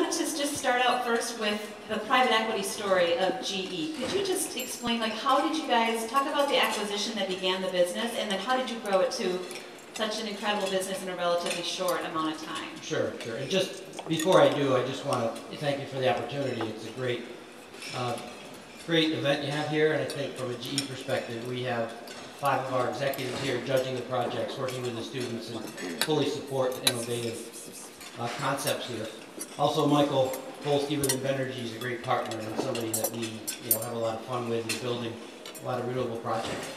wanted to just start out first with the private equity story of GE. Could you just explain, like, how did you guys talk about the acquisition that began the business, and then how did you grow it to such an incredible business in a relatively short amount of time? Sure. And just before I do, I just want to thank you for the opportunity. It's a great event you have here, and I think from a GE perspective, we have 5 of our executives here judging the projects, working with the students, and fully support the innovative concepts here. Also, Michael Polsky with Invenergy is a great partner and somebody that we have a lot of fun with in building a lot of renewable projects.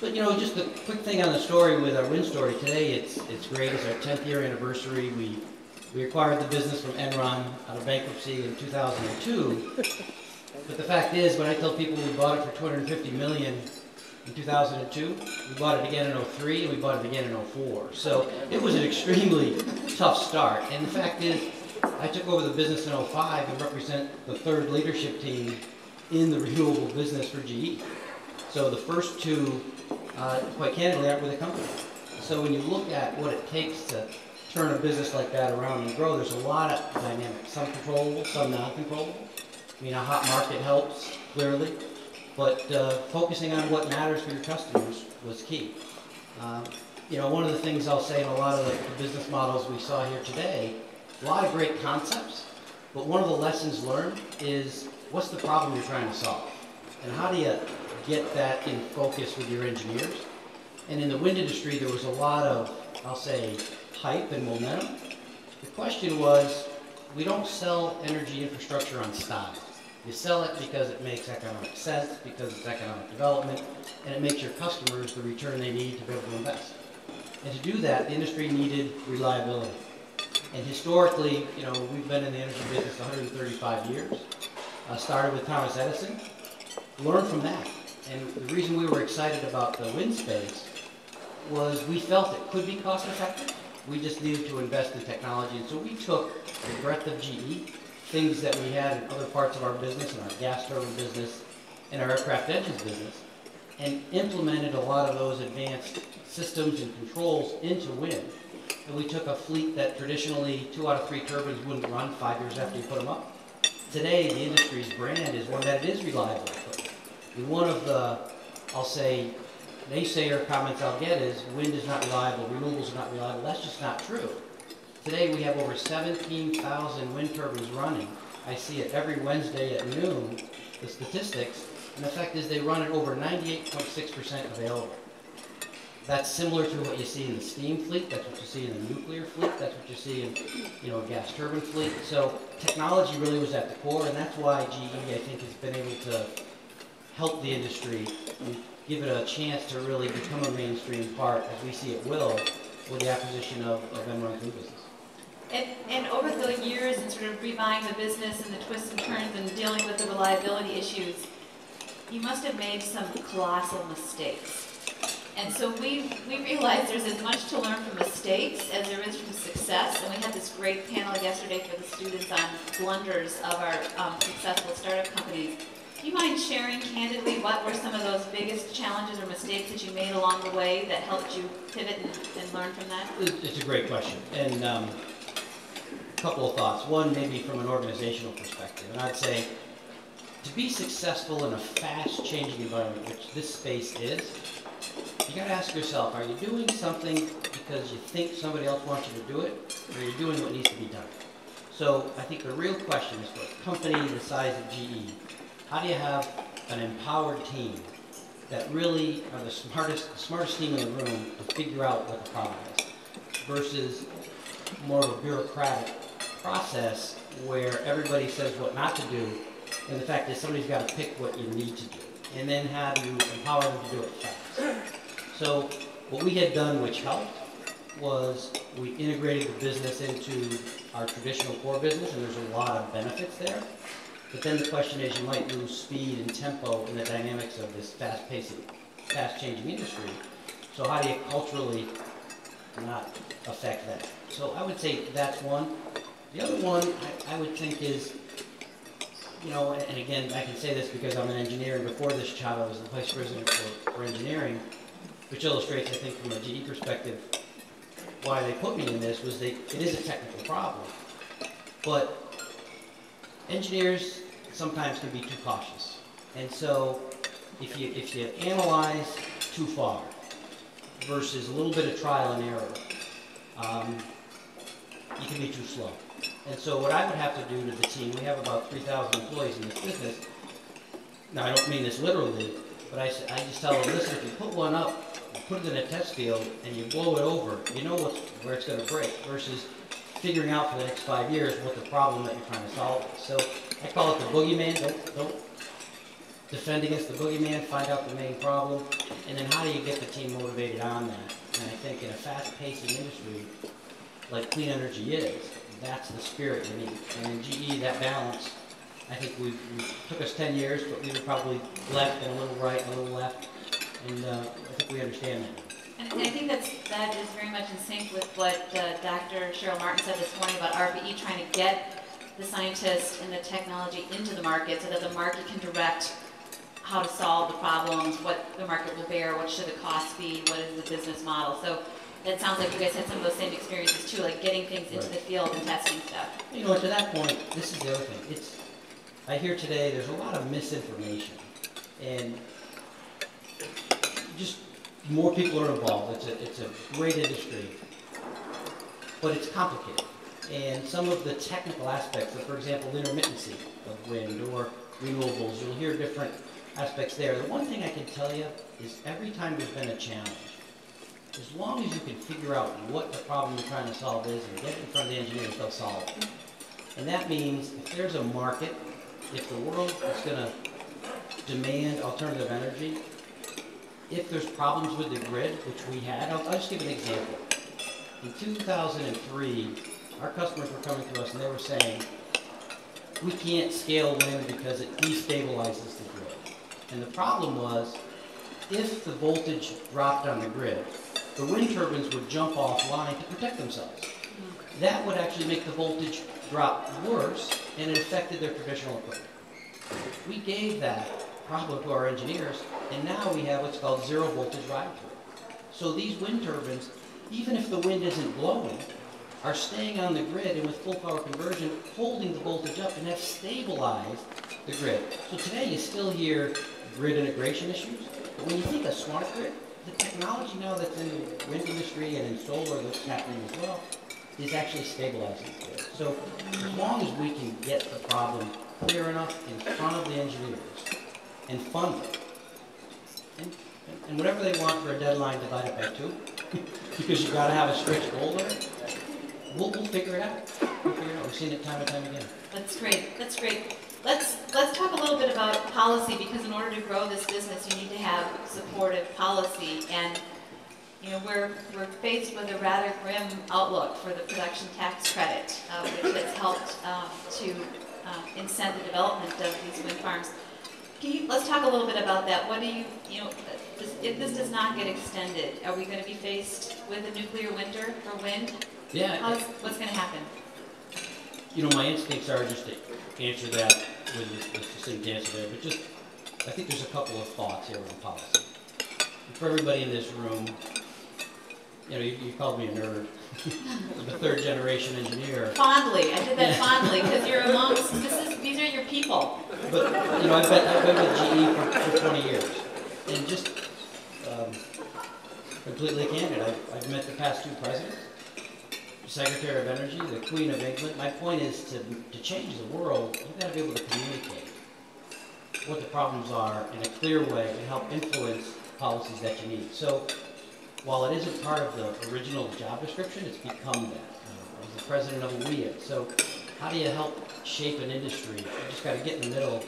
But just a quick thing on the story with our wind story today. It's great. It's our 10th year anniversary. We acquired the business from Enron out of bankruptcy in 2002. But the fact is, when I tell people we bought it for $250 million in 2002, we bought it again in 2003, and we bought it again in 2004. So it was an extremely tough start. And the fact is, I took over the business in 2005 and represent the 3rd leadership team in the renewable business for GE. So the first 2, quite candidly, aren't with the company. So when you look at what it takes to turn a business like that around and grow, there's a lot of dynamics. Some controllable, some non-controllable. I mean, a hot market helps, clearly. But focusing on what matters for your customers was key. One of the things I'll say in a lot of the business models we saw here today, a lot of great concepts, but one of the lessons learned is what's the problem you're trying to solve? And how do you get that in focus with your engineers? And in the wind industry, there was a lot of, I'll say, hype and momentum. The question was, we don't sell energy infrastructure on style. You sell it because it makes economic sense, because it's economic development, and it makes your customers the return they need to be able to invest. And to do that, the industry needed reliability. And historically, we've been in the energy business 135 years. Started with Thomas Edison. Learned from that. And the reason we were excited about the wind space was we felt it could be cost effective. We just needed to invest in technology. And so we took the breadth of GE, things that we had in other parts of our business, in our gas turbine business, and our aircraft engines business, and implemented a lot of those advanced systems and controls into wind. And we took a fleet that traditionally 2 out of 3 turbines wouldn't run 5 years after you put them up. Today, the industry's brand is one that is reliable. And one of the, I'll say, naysayer comments I'll get is wind is not reliable, renewables are not reliable. That's just not true. Today we have over 17,000 wind turbines running. I see it every Wednesday at noon, the statistics, and the fact is they run at over 98.6% available. That's similar to what you see in the steam fleet, that's what you see in the nuclear fleet, that's what you see in a gas turbine fleet. So technology really was at the core, and that's why GE, I think, has been able to help the industry and give it a chance to really become a mainstream part, as we see it will, with the acquisition of Enron's new business. And over the years and sort of rebuying the business and the twists and turns and dealing with the reliability issues, you must have made some colossal mistakes. And so we realized there's as much to learn from mistakes as there is from success. And we had this great panel yesterday for the students on blunders of our successful startup companies. Do you mind sharing candidly what were some of those biggest challenges or mistakes that you made along the way that helped you pivot and learn from that? It's a great question. And a couple of thoughts. One, maybe from an organizational perspective. And I'd say to be successful in a fast-changing environment, which this space is, you got to ask yourself, are you doing something because you think somebody else wants you to do it, or are you doing what needs to be done? So I think the real question is for a company the size of GE, how do you have an empowered team that really are the smartest team in the room to figure out what the problem is, versus more of a bureaucratic process where everybody says what not to do, and the fact is somebody's got to pick what you need to do, and then how do you empower them to do it fast. So what we had done, which helped, was we integrated the business into our traditional core business, and there's a lot of benefits there. But then the question is, you might lose speed and tempo in the dynamics of this fast-changing industry. So how do you culturally not affect that? So I would say that's one. The other one I would think is, and again, I can say this because I'm an engineer, and before this job I was the vice president for engineering, which illustrates, I think, from a GE perspective, why they put me in this was it is a technical problem. But engineers sometimes can be too cautious. And so if you analyze too far versus a little bit of trial and error, you can be too slow. And so what I would have to do to the team, we have about 3,000 employees in this business. Now, I don't mean this literally, but I just tell them, listen, if you put one up, you put it in a test field, and you blow it over, you know where it's going to break, versus figuring out for the next 5 years what the problem that you're trying to solve is. So I call it the boogeyman. Don't defend against the boogeyman, find out the main problem, and then how do you get the team motivated on that? And I think in a fast-paced industry like clean energy is, that's the spirit you need. And in GE, that balance, I think we took us 10 years, but we were probably left and a little right and a little left, and I think we understand that. And I think that is very much in sync with what Dr. Cheryl Martin said this morning about RPE trying to get the scientists and the technology into the market so that the market can direct how to solve the problems, what the market will bear, what should the cost be, what is the business model. So that sounds like you guys had some of those same experiences too, like getting things into the field and testing stuff. You know, to that point, this is the other thing. I hear today there's a lot of misinformation, and just more people are involved. It's a great industry, but it's complicated. And some of the technical aspects, of, for example, intermittency of wind or renewables, you'll hear different aspects there. The one thing I can tell you is every time there's been a challenge, as long as you can figure out what the problem you're trying to solve is and get it in front of the engineers, they'll solve it. And that means if there's a market, if the world is going to demand alternative energy, if there's problems with the grid, which we had, I'll just give an example. In 2003, our customers were coming to us and they were saying, we can't scale wind because it destabilizes the grid. And the problem was, if the voltage dropped on the grid, the wind turbines would jump offline to protect themselves. That would actually make the voltage drop worse, and it affected their traditional equipment. We gave that problem to our engineers, and now we have what's called zero voltage ride-through. So these wind turbines, even if the wind isn't blowing, are staying on the grid and with full power conversion, holding the voltage up and have stabilized the grid. So today you still hear grid integration issues, but when you think of smart grid, the technology now that's in the wind industry and in solar that's happening as well is actually stabilizing the grid. So as long as we can get the problem clear enough in front of the engineers and fund it, and whatever they want for a deadline, divide it by 2, because you've got to have a stretch goal there, we'll figure it out. We've seen it time and time again. That's great. That's great. Let's talk a little bit about policy, because in order to grow this business, you need to have supportive policy. And you know, we're faced with a rather grim outlook for the production tax credit, which has helped to incent the development of these wind farms. Let's talk a little bit about that. What do you know, if this does not get extended, are we going to be faced with a nuclear winter for wind? Yeah. What's going to happen? You know, my instincts are just to answer that with the succinct answer there, but just, I think there's a couple of thoughts here on policy. And for everybody in this room, you know, you called me a nerd. I'm a third-generation engineer. Fondly, I did that fondly, because you're amongst, these are your people. But, you know, I've been with GE for 20 years. And just completely candid, I've met the past 2 presidents, Secretary of Energy, the Queen of England. My point is to change the world, you've got to be able to communicate what the problems are in a clear way and help influence policies that you need. So while it isn't part of the original job description, it's become that. I was the president of WEA. So how do you help shape an industry? You just got to get in the middle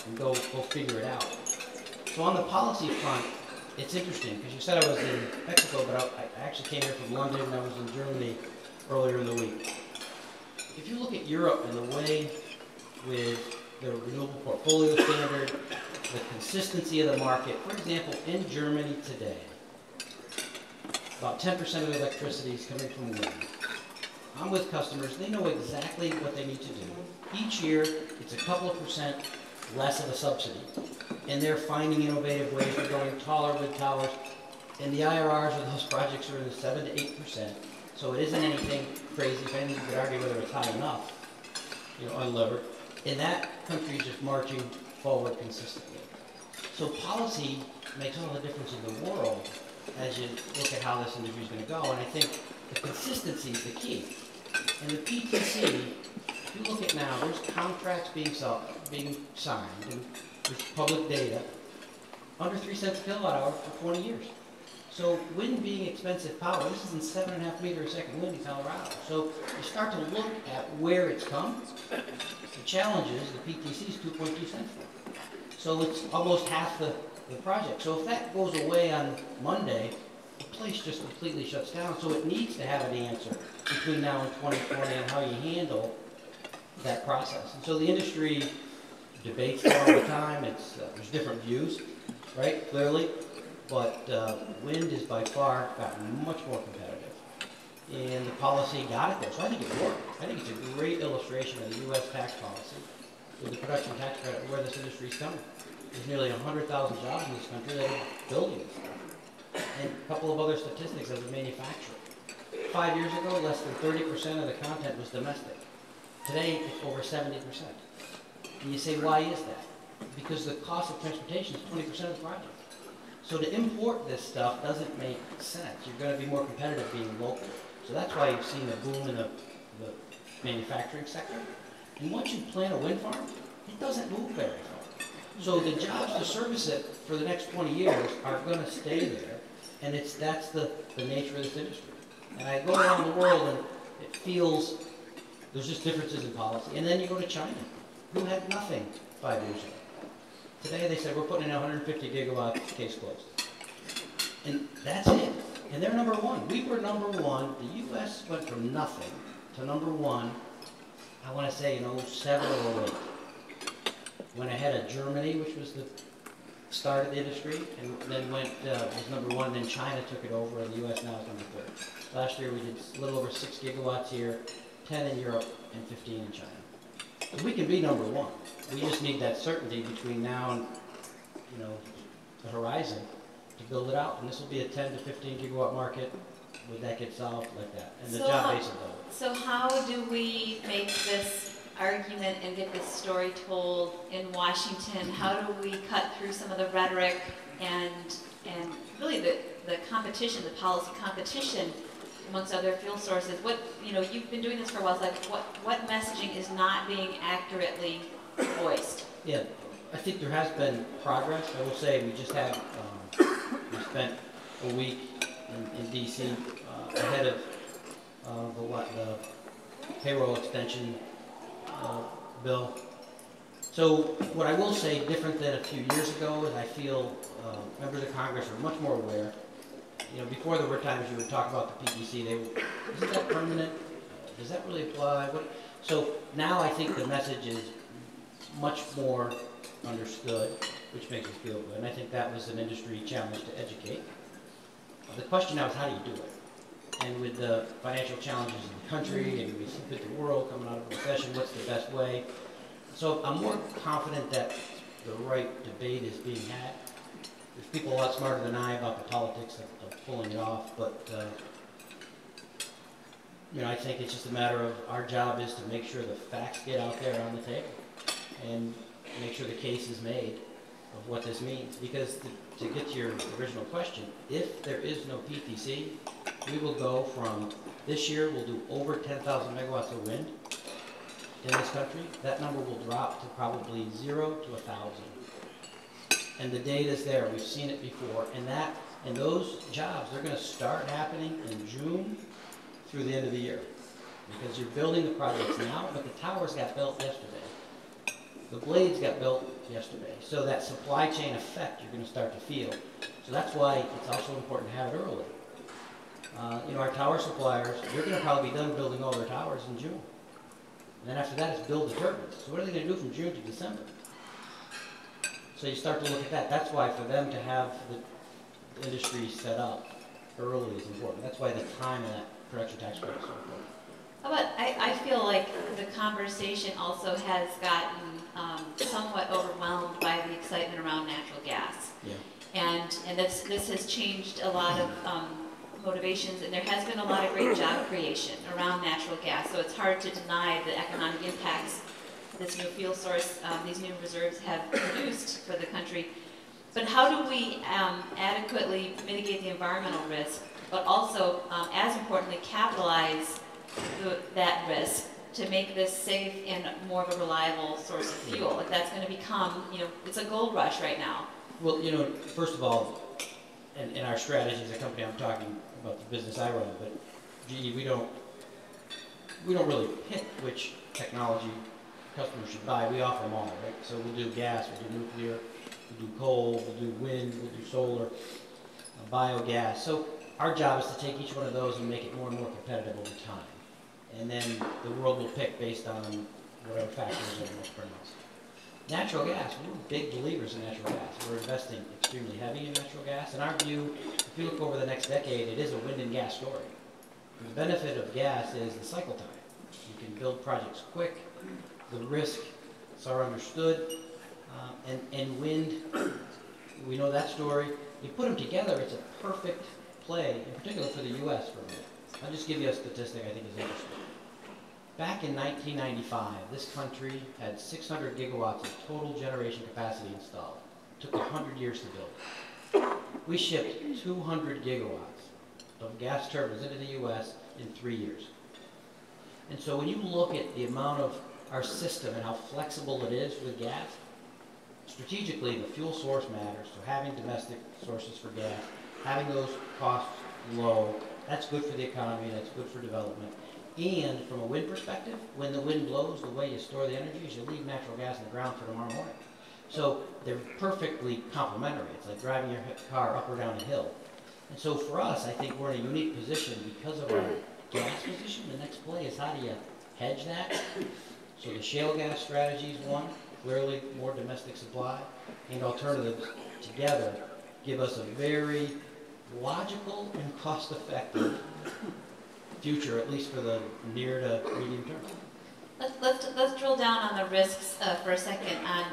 and go figure it out. So on the policy front, it's interesting, because you said I was in Mexico, but I actually came here from London, and I was in Germany earlier in the week. If you look at Europe and the way with the renewable portfolio standard, the consistency of the market, for example, in Germany today, about 10% of the electricity is coming from wind. I'm with customers, they know exactly what they need to do. Each year, it's a couple of percent less of a subsidy, and they're finding innovative ways for going taller wind towers, and the IRRs of those projects are in the 7 to 8%. So it isn't anything crazy. If anything, you could argue whether it's high enough, you know, unlevered. And that country is just marching forward consistently. So policy makes all the difference in the world as you look at how this industry is going to go. And I think the consistency is the key. And the PTC, if you look at now, there's contracts being signed, and there's public data, under 3 cents a kilowatt hour for 20 years. So wind being expensive power, this isn't 7.5 meters a second wind in Colorado. So you start to look at where it's come. The challenge is the PTC is 2.2 cents. So it's almost half the project. So if that goes away on Monday, the place just completely shuts down. So it needs to have an answer between now and 2020 on how you handle that process. And so the industry debates it all the time. There's different views, right, clearly. But wind is by far gotten much more competitive. And the policy got it there. So I think it worked. I think it's a great illustration of the U.S. tax policy with the production tax credit where this industry is coming. There's nearly 100,000 jobs in this country that are building this. And a couple of other statistics as a manufacturer. 5 years ago, less than 30% of the content was domestic. Today, it's over 70%. And you say, why is that? Because the cost of transportation is 20% of the project. So to import this stuff doesn't make sense. You're going to be more competitive being local. So that's why you've seen a boom in the manufacturing sector. And once you plant a wind farm, it doesn't move very far. So the jobs to service it for the next 20 years are going to stay there. And that's the nature of this industry. And I go around the world and it feels there's just differences in policy. And then you go to China, who had nothing 5 years ago. Today they said we're putting in 150 gigawatts, case closed. And that's it. And they're number one. We were number one. The U.S. went from nothing to number one, I want to say in 07 or 08. Went ahead of Germany, which was the start of the industry, and then was number one, then China took it over, and the U.S. now is number third. Last year we did a little over 6 gigawatts here, 10 in Europe, and 15 in China. So we can be number one. We just need that certainty between now and, the horizon to build it out. And this will be a 10 to 15 gigawatt market. Would that get solved like that? And the job base will go. So how do we make this argument and get this story told in Washington? How do we cut through some of the rhetoric and really the competition, the policy competition amongst other fuel sources? You've been doing this for a while, so what messaging is not being accurately voiced? Yeah, I think there has been progress. I will say we just had, we spent a week in D.C. Ahead of the payroll extension bill. So what I will say, different than a few years ago, is I feel members of Congress are much more aware. Before there were times you would talk about the PTC, isn't that permanent? Does that really apply? So now I think the message is much more understood, which makes us feel good. And I think that was an industry challenge to educate. The question now is how do you do it? And with the financial challenges in the country and with the world coming out of a recession, what's the best way? So I'm more confident that the right debate is being had. There's people a lot smarter than I about the politics of pulling it off, but I think it's just a matter of our job is to make sure the facts get out there on the table and make sure the case is made of what this means. Because to get to your original question, if there is no PTC, we will go from this year, we'll do over 10,000 megawatts of wind in this country. That number will drop to probably 0 to 1,000. And the data's there. We've seen it before. And those jobs, they're going to start happening in June through the end of the year. Because you're building the projects now, but the towers got built yesterday. The blades got built yesterday. So that supply chain effect you're going to start to feel. So that's why it's also important to have it early. Our tower suppliers, they're going to probably be done building all their towers in June. And then after that, it's build the turbines. So what are they going to do from June to December? So you start to look at that. That's why for them to have the industry set up early is important. That's why the time of that production tax credit is so important. How about, I feel like the conversation also has gotten somewhat overwhelmed by the excitement around natural gas. Yeah. And this has changed a lot of motivations, and there has been a lot of great job creation around natural gas, so it's hard to deny the economic impacts. this new fuel source, these new reserves have produced for the country. But how do we adequately mitigate the environmental risk, but also, as importantly, capitalize that risk to make this safe and more of a reliable source of fuel? If that's going to become, it's a gold rush right now. Well, first of all, in our strategy as a company, I'm talking about the business I run, but GE, we don't really pick which technology customers should buy. We offer them all, right? So we'll do gas, we'll do nuclear, we'll do coal, we'll do wind, we'll do solar, biogas. So our job is to take each one of those and make it more and more competitive over time. And then the world will pick based on whatever factors are most pronounced. Natural gas, we're big believers in natural gas. We're investing extremely heavy in natural gas. In our view, if you look over the next decade, it is a wind and gas story. The benefit of gas is the cycle time. You can build projects quick, the risks are understood, and wind, we know that story. You put them together, it's a perfect play, in particular for the U.S. for a minute. I'll just give you a statistic I think is interesting. Back in 1995, this country had 600 gigawatts of total generation capacity installed. It took 100 years to build. We shipped 200 gigawatts of gas turbines into the U.S. in 3 years. And so when you look at the amount of our system and how flexible it is with gas, strategically the fuel source matters. So having domestic sources for gas, having those costs low, that's good for the economy, that's good for development. And from a wind perspective, when the wind blows, the way you store the energy is you leave natural gas in the ground for tomorrow morning. So they're perfectly complementary. It's like driving your car up or down a hill. And so for us, I think we're in a unique position because of our gas position. The next play is how do you hedge that? So the shale gas strategy is one, clearly more domestic supply, and alternatives together give us a very logical and cost-effective future, at least for the near to medium term. Let's drill down on the risks for a second. I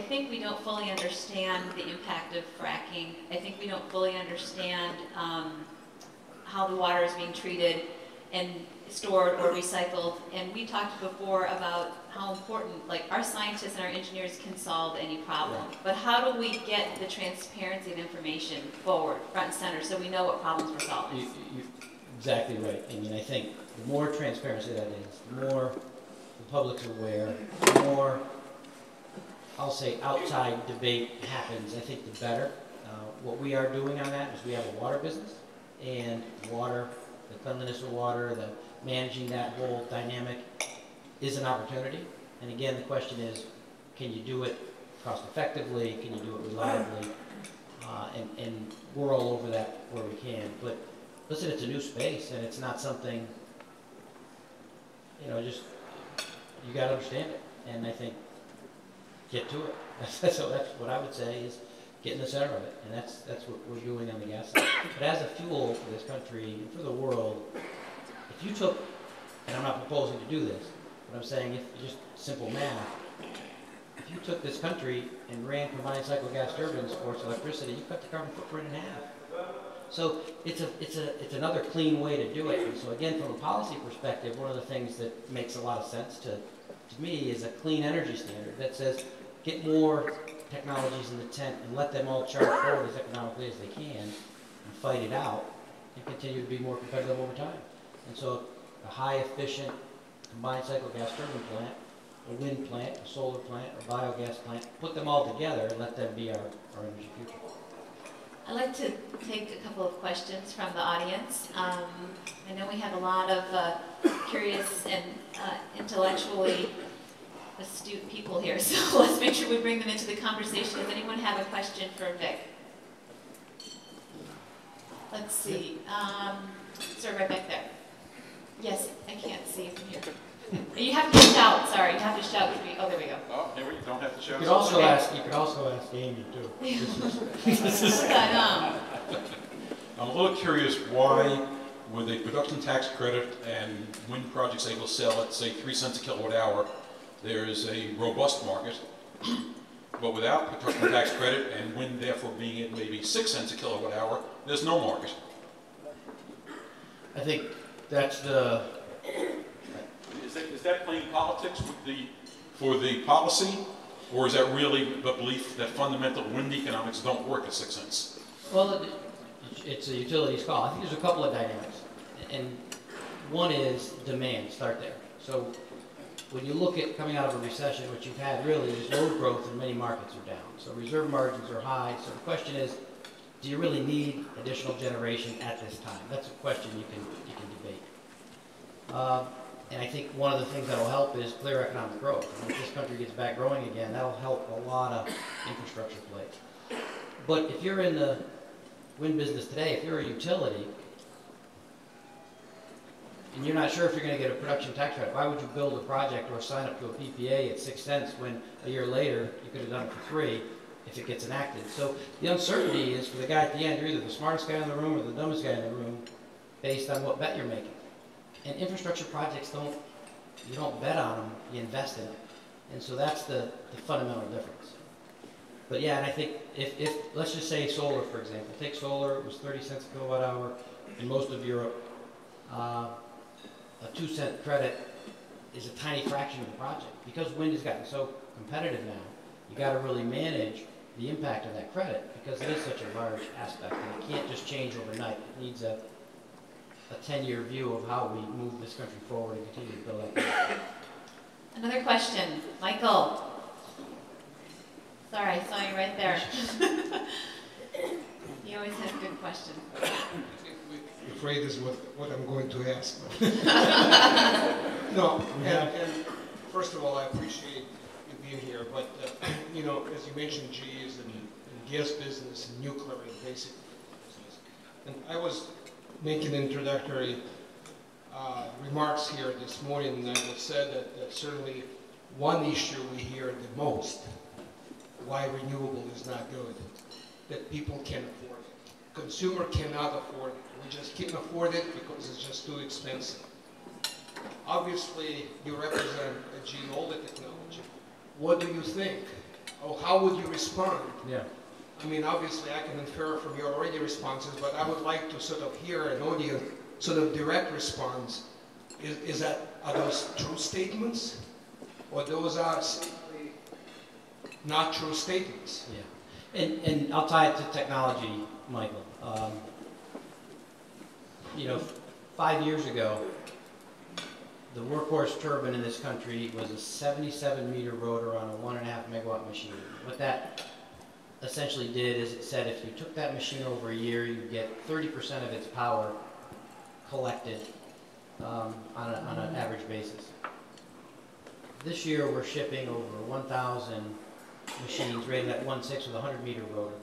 think we don't fully understand the impact of fracking. I think we don't fully understand how the water is being treated and stored or recycled. And we talked before about how important, like, our scientists and our engineers can solve any problem. Right. But how do we get the transparency of information forward, front and center, so we know what problems we're solving? You're exactly right. I mean, I think the more transparency that is, the more the public's aware, the more, I'll say, outside debate happens, I think the better. What we are doing on that is we have a water business, and water, the cleanliness of water, the managing that whole dynamic is an opportunity. And again, the question is, can you do it cost effectively? Can you do it reliably? And we're all over that where we can. But listen, it's a new space, and it's not something, just, you got to understand it. And I think, get to it. So that's what I would say is get in the center of it. And that's what we're doing on the gas side. But as a fuel for this country and for the world, if you took, and I'm not proposing to do this, but I'm saying if just simple math, if you took this country and ran combined cycle gas turbines for its electricity, you cut the carbon footprint in half. So it's another clean way to do it. And so again, from a policy perspective, one of the things that makes a lot of sense to me is a clean energy standard that says get more technologies in the tent and let them all charge forward as economically as they can and fight it out and continue to be more competitive over time. And so a high efficient combined cycle gas turbine plant, a wind plant, a solar plant, a biogas plant, put them all together and let them be our energy future. I'd like to take a couple of questions from the audience. I know we have a lot of curious and intellectually astute people here, so let's make sure we bring them into the conversation. Does anyone have a question for Vic? Let's see. Sir, right back there. Yes, I can't see from here. You have to shout. Sorry, you have to shout. Oh, there we go. Oh, here you don't have to shout. You could also ask Amy too. I'm a little curious why, with a production tax credit and wind projects able to sell at, say, 3 cents a kilowatt hour, there is a robust market. But without production tax credit and wind therefore being at maybe 6 cents a kilowatt hour, there's no market. I think that's the... is that playing politics for the policy, or is that really the belief that fundamental wind economics don't work at 6 cents? Well, it's a utilities call. I think there's a couple of dynamics. And one is demand, start there. So when you look at coming out of a recession, what you've had really is load growth in many markets are down. So reserve margins are high. So the question is, do you really need additional generation at this time? That's a question you can debate. And I think one of the things that will help is clear economic growth. And if this country gets back growing again, that'll help a lot of infrastructure plays. But if you're in the wind business today, if you're a utility, and you're not sure if you're going to get a production tax credit, why would you build a project or sign up to a PPA at 6 cents when a year later you could have done it for 3 if it gets enacted? So the uncertainty is for the guy at the end, you're either the smartest guy in the room or the dumbest guy in the room based on what bet you're making. And infrastructure projects you don't bet on them, you invest in them. And so that's the fundamental difference. But yeah, and I think if let's just say solar, for example. Take solar, it was 30 cents a kilowatt hour in most of Europe. A 2-cent credit is a tiny fraction of the project. Because wind has gotten so competitive now, you got to really manage the impact of that credit because it is such a large aspect and it can't just change overnight. It needs a 10-year view of how we move this country forward and continue to build that. Another question, Michael. Sorry, I saw you right there. You always have good questions. I'm afraid is what I'm going to ask. No, and first of all, I appreciate you being here, but you know, as you mentioned, GE is in gas business and nuclear and basic business. And I was making introductory remarks here this morning, and I said that certainly one issue we hear the most, why renewable is not good, that people can't afford it. Consumer cannot afford it. We just can't afford it because it's just too expensive. Obviously, you represent a GE older technology. What do you think? Or how would you respond? Yeah. I mean, obviously, I can infer from your already responses, but I would like to sort of hear an audience sort of direct response. Are those true statements? Or those are simply not true statements? Yeah. And I'll tie it to technology, Michael. You know, 5 years ago, the workhorse turbine in this country was a 77-meter rotor on a 1.5 megawatt machine. What that essentially did is it said if you took that machine over a year, you'd get 30% of its power collected on an average basis. This year, we're shipping over 1,000 machines rated at 1.6 with a 100-meter rotor.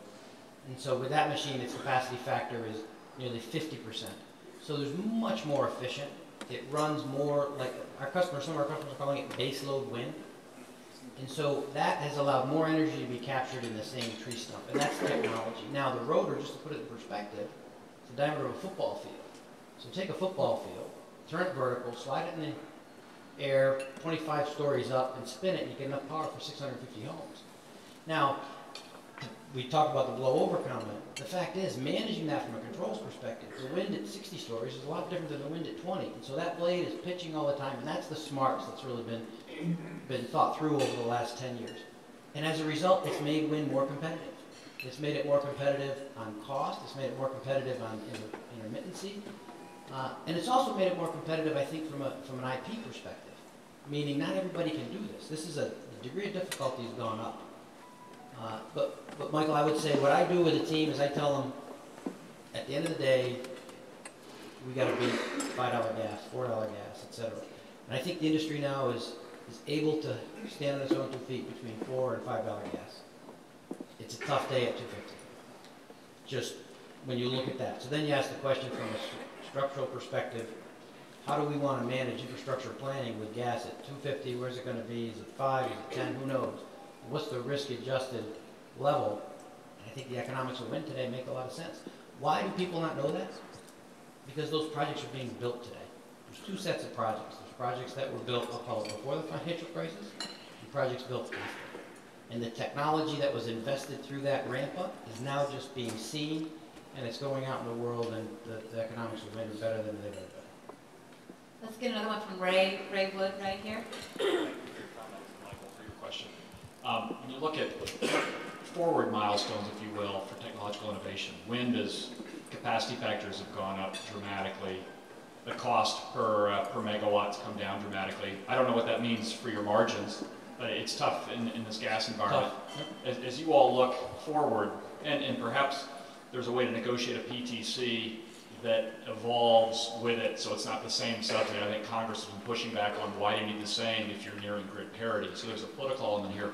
And so with that machine, its capacity factor is nearly 50%. So there's much more efficient. It runs more like some of our customers are calling it base load wind. And so that has allowed more energy to be captured in the same tree stump. And that's technology. Now the rotor, just to put it in perspective, is the diameter of a football field. So take a football field, turn it vertical, slide it in the air, 25 stories up, and spin it, and you get enough power for 650 homes. Now, we talked about the blow-over comment. The fact is, managing that from a controls perspective, the wind at 60 stories is a lot different than the wind at 20. And so that blade is pitching all the time, and that's the smarts that's really been thought through over the last 10 years. And as a result, it's made wind more competitive. It's made it more competitive on cost. It's made it more competitive on intermittency. And it's also made it more competitive, I think, from an IP perspective. Meaning not everybody can do this. The degree of difficulty has gone up. But Michael, I would say what I do with the team is I tell them, at the end of the day, we got to beat $5 gas, $4 gas, etc. And I think the industry now is able to stand on its own 2 feet between $4 and $5 gas. It's a tough day at $2.50. Just when you look at that. So then you ask the question from a structural perspective, how do we want to manage infrastructure planning with gas at $2.50? Where's it going to be? Is it 5? Is it 10? Who knows? What's the risk-adjusted level? And I think the economics of wind today make a lot of sense. Why do people not know that? Because those projects are being built today. There's 2 sets of projects. There's projects that were built, I'll call it before the financial crisis, and projects built after. And the technology that was invested through that ramp-up is now just being seen, and it's going out in the world, and the economics of wind are better than they've ever been. Let's get another one from Ray Wood right here. Thank you for your comments, Michael, for your question. When you look at forward milestones, if you will, for technological innovation, capacity factors have gone up dramatically. The cost per megawatt's come down dramatically. I don't know what that means for your margins, but it's tough in this gas environment. As you all look forward, and perhaps there's a way to negotiate a PTC that evolves with it, so it's not the same subsidy. I think Congress has been pushing back on why do you need the same if you're nearing grid parity. So there's a political element here.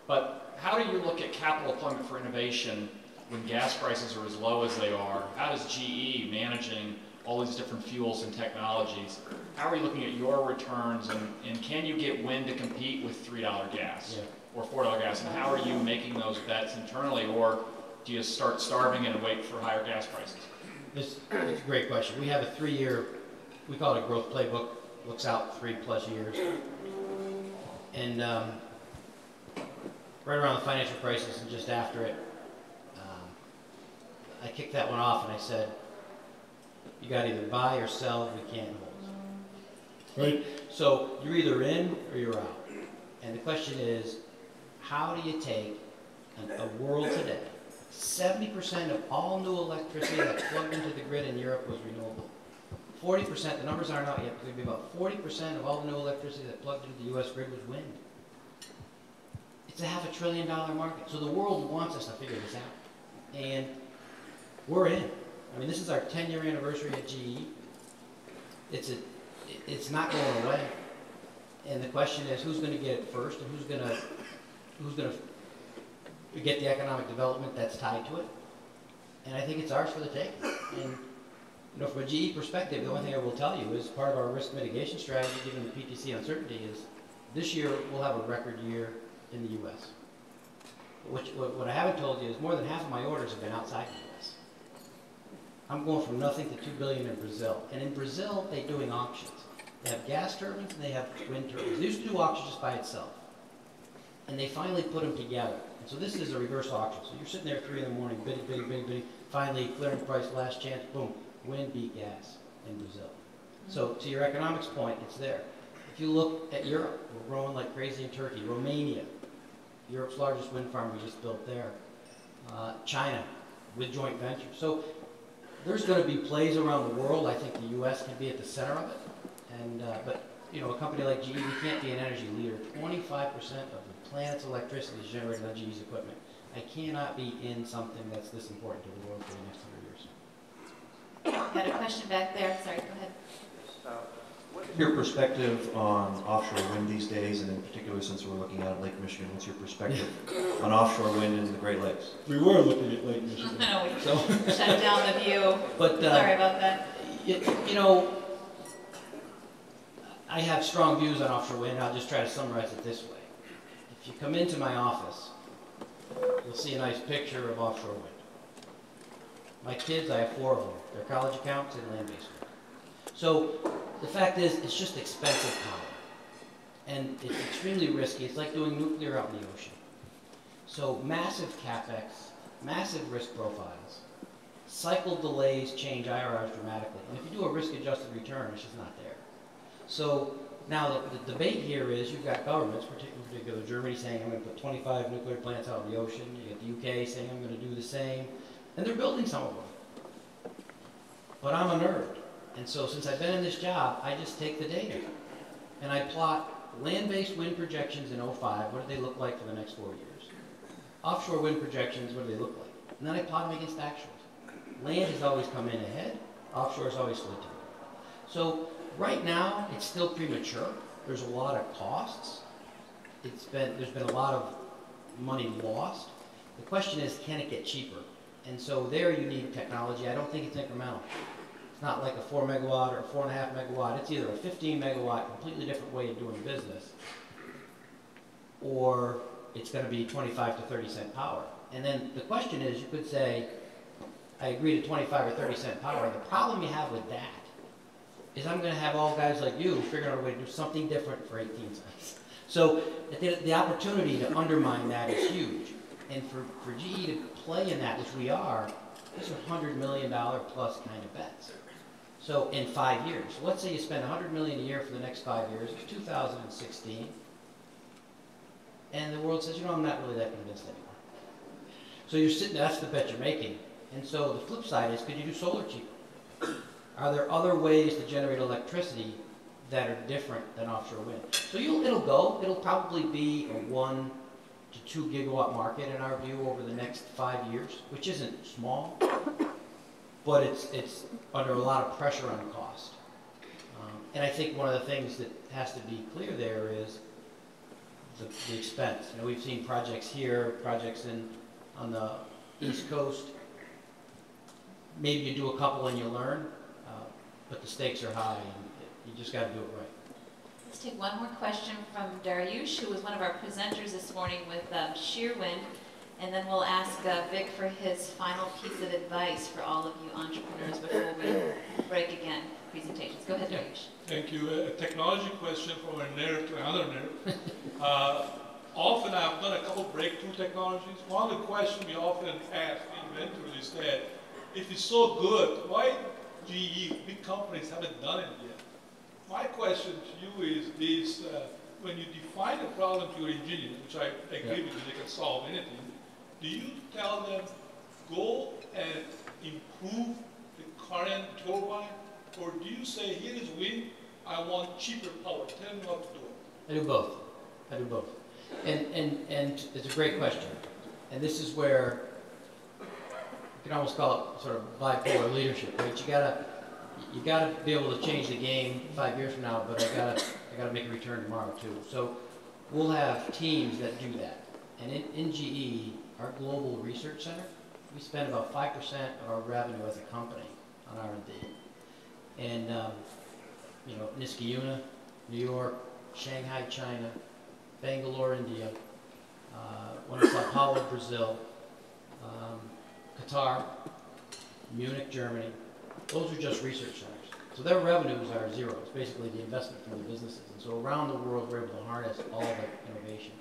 But how do you look at capital deployment for innovation when gas prices are as low as they are? How does GE, managing all these different fuels and technologies, how are you looking at your returns, and can you get wind to compete with $3 gas or $4 gas? And how are you making those bets internally, or do you start starving and wait for higher gas prices? It's a great question. We have a 3-year, we call it a growth playbook, looks out 3+ years. And right around the financial crisis and just after it, I kicked that one off and I said, you got to either buy or sell, we can't hold. Right? So you're either in or you're out. And the question is, how do you take a world today? 70% of all new electricity that's plugged into the grid in Europe was renewable. 40%, the numbers aren't out yet, but it'd be about 40% of all the new electricity that plugged into the US grid was wind. It's a $500 billion market. So the world wants us to figure this out. And we're in. I mean, this is our 10-year anniversary at GE. It's not going away. And the question is, who's going to get it first, and who's going to get the economic development that's tied to it? And I think it's ours for the taking. And from a GE perspective, the only thing I will tell you is part of our risk mitigation strategy, given the PTC uncertainty, is this year we'll have a record year in the U.S. What I haven't told you is more than half of my orders have been outside the U.S. I'm going from nothing to $2 billion in Brazil. And in Brazil, they're doing auctions. They have gas turbines and they have wind turbines. They used to do auctions just by itself. And they finally put them together. And so this is a reverse auction. So you're sitting there at 3 in the morning, bidding. Finally, clearing price, last chance, boom, wind beat gas in Brazil. So to your economics point, it's there. If you look at Europe, we're growing like crazy in Turkey. Romania, Europe's largest wind farm we just built there. China, with joint ventures. So there's going to be plays around the world. I think the U.S. can be at the center of it. And but a company like GE, we can't be an energy leader. 25% of the planet's electricity is generated on GE's equipment. I cannot be in something that's this important to the world for the next 100 years. Got a question back there. Sorry, go ahead. What's your perspective on offshore wind these days, and in particular, since we're looking at Lake Michigan, what's your perspective on offshore wind in the Great Lakes? We were looking at Lake Michigan. No, we shut down the view. But, sorry about that. I have strong views on offshore wind. I'll just try to summarize it this way. If you come into my office, you'll see a nice picture of offshore wind. My kids, I have 4 of them. They're college accounts and land-based wind. So the fact is, it's just expensive power. And it's extremely risky. It's like doing nuclear out in the ocean. So massive CapEx, massive risk profiles. Cycle delays change IRRs dramatically. And if you do a risk-adjusted return, it's just not there. So now the debate here is you've got governments, particularly Germany, saying I'm going to put 25 nuclear plants out in the ocean. You get the UK saying I'm going to do the same. And they're building some of them. But I'm a nerd. And so since I've been in this job, I just take the data. And I plot land-based wind projections in 05. What do they look like for the next 4 years? Offshore wind projections, what do they look like? And then I plot them against actuals. Land has always come in ahead. Offshore has always slid to it. So right now, it's still premature. There's a lot of costs. There's been a lot of money lost. The question is, can it get cheaper? And so there you need technology. I don't think it's incremental. It's not like a 4 megawatt or a 4.5 megawatt. It's either a 15 megawatt, completely different way of doing business, or it's going to be 25 to 30 cent power. And then the question is, you could say, I agree to 25 or 30 cent power. The problem you have with that is I'm going to have all guys like you figuring out a way to do something different for 18 cents. So the opportunity to undermine that is huge. And for GE to play in that, which we are, these are $100 million plus kind of bets. So in 5 years, so let's say you spend $100 million a year for the next 5 years, it's 2016, and the world says, you know, I'm not really that convinced anymore. So you're sitting, that's the bet you're making. And so the flip side is, could you do solar cheaper? Are there other ways to generate electricity that are different than offshore wind? So it'll probably be a 1 to 2 gigawatt market in our view over the next 5 years, which isn't small, but it's under a lot of pressure on cost. And I think one of the things that has to be clear there is the expense. You know, we've seen projects here, projects on the East Coast. Maybe you do a couple and you learn, but the stakes are high, and you just got to do it right. Let's take one more question from Dariush, who was one of our presenters this morning with shear wind, and then we'll ask Vic for his final piece of advice for all of you entrepreneurs before we break again presentations. Go ahead, Dariush. Thank you. A technology question from a nerd to another nerd. Often I've done a couple breakthrough technologies. One of the questions we often ask inventors is that if it's so good, why GE, big companies, haven't done it yet? My question to you is this, when you define a problem to your engineers, which I agree with you, they can solve anything, do you tell them, go and improve the current turbine, or do you say, here is wind, I want cheaper power, tell me what to do? I do both. I do both. And it's a great question. And this is where you can almost call it sort of bipolar leadership, right? You gotta be able to change the game 5 years from now, but I gotta make a return tomorrow too. So we'll have teams that do that. And in GE, our global research center, we spend about 5% of our revenue as a company on R&D. And you know, Niskayuna, New York, Shanghai, China, Bangalore, India, one in Sao Paulo, Brazil, Qatar, Munich, Germany. Those are just research centers. So their revenues are zero. It's basically the investment from the businesses. And so around the world, we're able to harness all that innovation.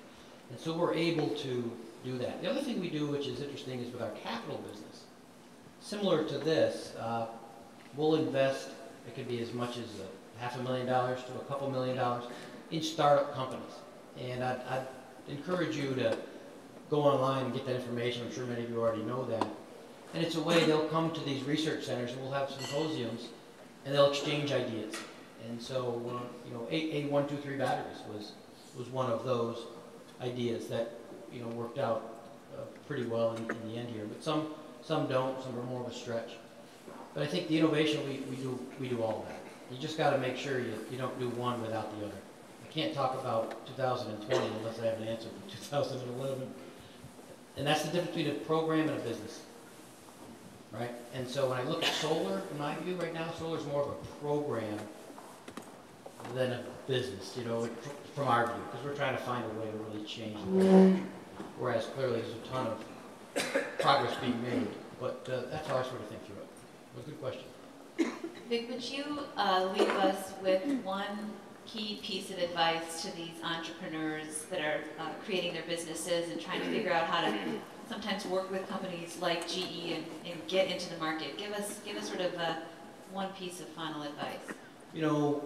And so we're able to do that. The other thing we do, which is interesting, is with our capital business. Similar to this, we'll invest, it could be as much as $500,000 to a couple $1 million in startup companies. And I'd encourage you to go online and get that information. I'm sure many of you already know that. And it's a way they'll come to these research centers, and we'll have symposiums, and they'll exchange ideas. And so, you know, A123 batteries was one of those ideas that, you know, worked out pretty well in the end here. But some don't. Some are more of a stretch. But I think the innovation we do all of that. You just got to make sure you don't do one without the other. I can't talk about 2020 unless I have an answer for 2011. And that's the difference between a program and a business. Right? And so when I look at solar, in my view right now, solar is more of a program than a business, you know, from our view, because we're trying to find a way to really change the world. Whereas clearly there's a ton of progress being made. But that's how I sort of think through it. It was a good question. Vic, would you leave us with one key piece of advice to these entrepreneurs that are creating their businesses and trying to figure out how to sometimes work with companies like GE and get into the market? Give us sort of one piece of final advice. You know,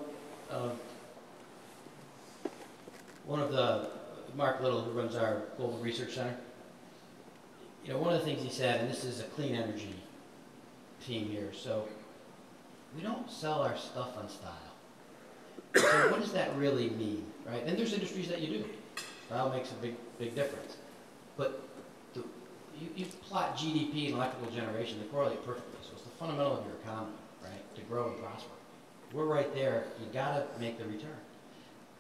one of Mark Little, who runs our Global Research Center, you know, one of the things he said, and this is a clean energy team here, so we don't sell our stuff on style. So what does that really mean, right? And there's industries that you do. Style makes a big difference. But you plot GDP and electrical generation, they correlate perfectly. So it's the fundamental of your economy, right, to grow and prosper. We're right there. You got to make the return.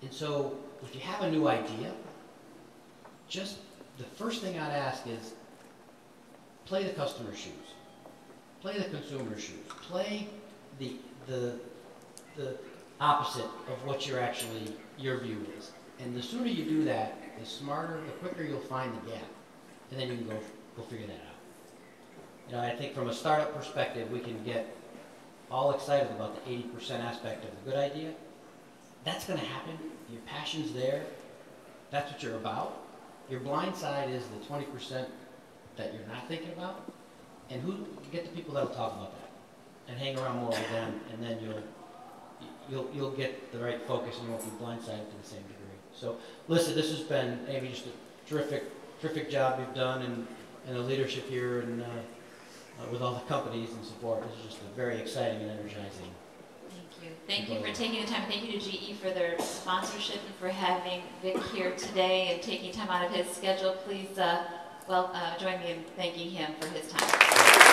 And so if you have a new idea, just the first thing I'd ask is play the customer's shoes. Play the consumer's shoes. Play the opposite of what your view is. And the sooner you do that, the smarter, the quicker you'll find the gap. And then you can go figure that out. You know, I think from a startup perspective, we can get all excited about the 80% aspect of the good idea. That's going to happen. Your passion's there. That's what you're about. Your blind side is the 20% that you're not thinking about. And get the people that'll talk about that. and hang around more with them, and then you'll get the right focus and you won't be blindsided to the same degree. So, listen, this has been, Amy, just a terrific job you've done, and the leadership here, and with all the companies and support. This is just a very exciting and energizing. Thank you. Thank you for taking the time. Thank you to GE for their sponsorship and for having Vic here today and taking time out of his schedule. Please, join me in thanking him for his time.